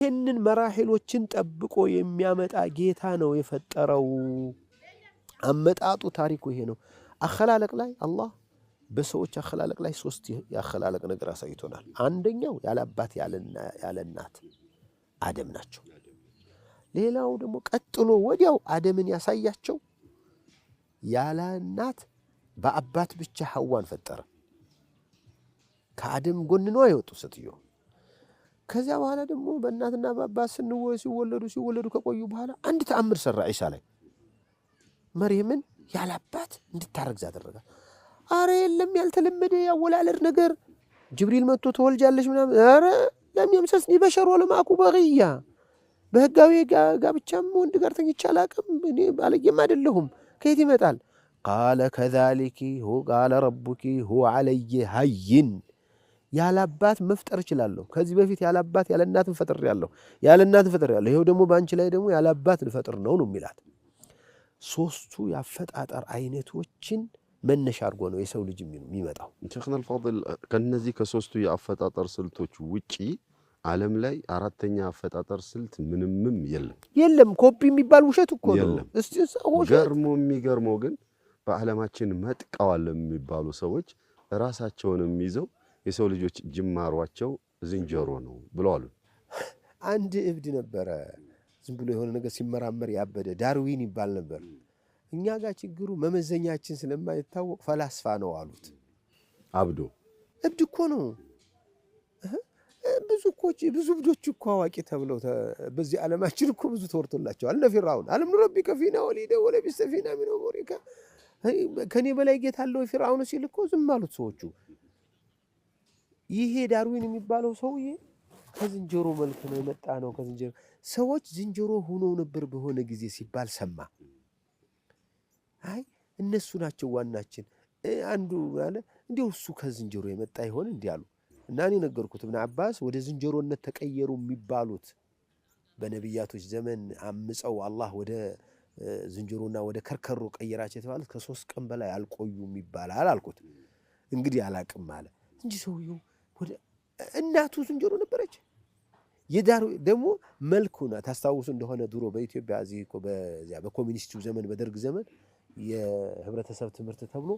ይህንን መራሒሎችን ጠብቆ የሚያመጣ ጌታ ነው የፈጠረው። አመጣጡ ታሪኩ ይሄ ነው። አኸላለቅ ላይ አላህ በሰዎች አኸላለቅ ላይ ሶስት ያኸላለቅ ነገር አሳይቶናል። አንደኛው ያለ አባት ያለ እናት አደም ናቸው። ሌላው ደግሞ ቀጥሎ ወዲያው አደምን ያሳያቸው ያለ እናት በአባት ብቻ ሐዋን ፈጠረ። ከአደም ጎን ነው አይወጡ ስትዩ። ከዚያ በኋላ ደግሞ በእናትና በአባት ሲወለዱ ከቆዩ በኋላ አንድ ተአምር ሰራ ዒሳ ላይ መርየምን ያለ አባት እንድታረግዝ አደረጋት። አረ የለም ያልተለመደ ያወላለድ ነገር ጅብሪል መጥቶ ተወልጃለሽ ምናምን አረ ለም የምሰስኒ በሸር ወለም አኩ በግያ በህጋዊ ጋብቻም ወንድ ጋር ተኝቼ አላቅም እኔ ባለየም አይደለሁም ከየት ይመጣል? ቃለ ከዛሊኪ ቃለ ረቡኪ ሁወ ዐለየ ሀይን ያለ አባት መፍጠር እችላለሁ። ከዚህ በፊት ያለ አባት ያለ እናትን ፈጥሬያለሁ፣ ያለ እናትን ፈጥሬያለሁ። ይሄው ደግሞ በአንቺ ላይ ደግሞ ያለ አባት ልፈጥር ነው የሚላት። ሶስቱ ያፈጣጠር አይነቶችን መነሻ አድርጎ ነው የሰው ልጅ የሚመጣው። ሸይኽና አልፋዲል ከነዚህ ከሶስቱ የአፈጣጠር ስልቶች ውጪ ዓለም ላይ አራተኛ አፈጣጠር ስልት ምንምም የለም። ኮፒ የሚባል ውሸት እኮ ነው። እስቲ የሚገርመው ግን በዓለማችን መጥቀዋል የሚባሉ ሰዎች ራሳቸውንም ይዘው የሰው ልጆች ጅማሯቸው ዝንጀሮ ነው ብለዋል። አንድ እብድ ነበረ ዝም ብሎ የሆነ ነገር ሲመራመር ያበደ ዳርዊን ይባል ነበር። እኛ ጋር ችግሩ መመዘኛችን ስለማይታወቅ ፈላስፋ ነው አሉት። እብድ እኮ ነው። ብዙ እብዶች እኮ አዋቂ ተብለው በዚህ ዓለማችን እኮ ብዙ ተወርቶላቸዋል። እነ ፊርዓውን አለም ንረቢከ ፊና ወሊደ ወለቢስተ ፊና ሚን ዑሙሪከ ከኔ በላይ ጌታ አለው ፊርዓውን ሲል እኮ ዝም አሉት ሰዎቹ። ይሄ ዳርዊን የሚባለው ሰውዬ ከዝንጀሮ መልክ ነው የመጣ ነው። ከዝንጀሮ ሰዎች ዝንጀሮ ሆነው ነበር በሆነ ጊዜ ሲባል ሰማ። አይ እነሱ ናቸው ዋናችን። አንዱ አለ እንዴው እሱ ከዝንጀሮ የመጣ ይሆን እንዲያሉ እና እኔ ነገርኩት ኢብኑ አባስ ወደ ዝንጀሮነት ተቀየሩ የሚባሉት በነቢያቶች ዘመን አምፀው አላህ ወደ ዝንጀሮና ወደ ከርከሮ ቀየራቸው የተባሉት ከ3 ቀን በላይ አልቆዩም ይባላል አልኩት። እንግዲህ አላቅም አለ እንጂ ሰውየው ወደ እናቱ ዝንጀሮ ነበረች። የዳሩ ደግሞ መልኩና ታስታውሱ እንደሆነ ድሮ በኢትዮጵያ እዚህ እኮ በዚያ በኮሚኒስቱ ዘመን በደርግ ዘመን የህብረተሰብ ትምህርት ተብሎ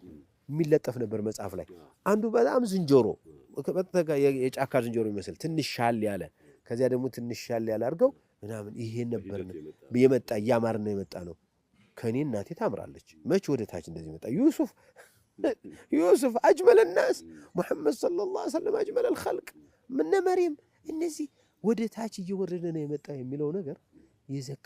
የሚለጠፍ ነበር መጽሐፍ ላይ። አንዱ በጣም ዝንጀሮ በተጋ የጫካ ዝንጀሮ ይመስል ትንሽ ሻል ያለ ከዚያ ደግሞ ትንሽ ሻል ያለ አድርገው ምናምን ይሄ ነበር የመጣ ያማርና የመጣ ነው። ከኔ እናቴ ታምራለች መች ወደ ታች እንደዚህ መጣ። ዩሱፍ አጅመለ الناس ሙሐመድ ሰለላሁ ዐለይሂ ወሰለም አጅመለ الخلق ምን መርየም እነዚህ ወደ ታች እየወረደ ነው የመጣ የሚለው ነገር የዘካ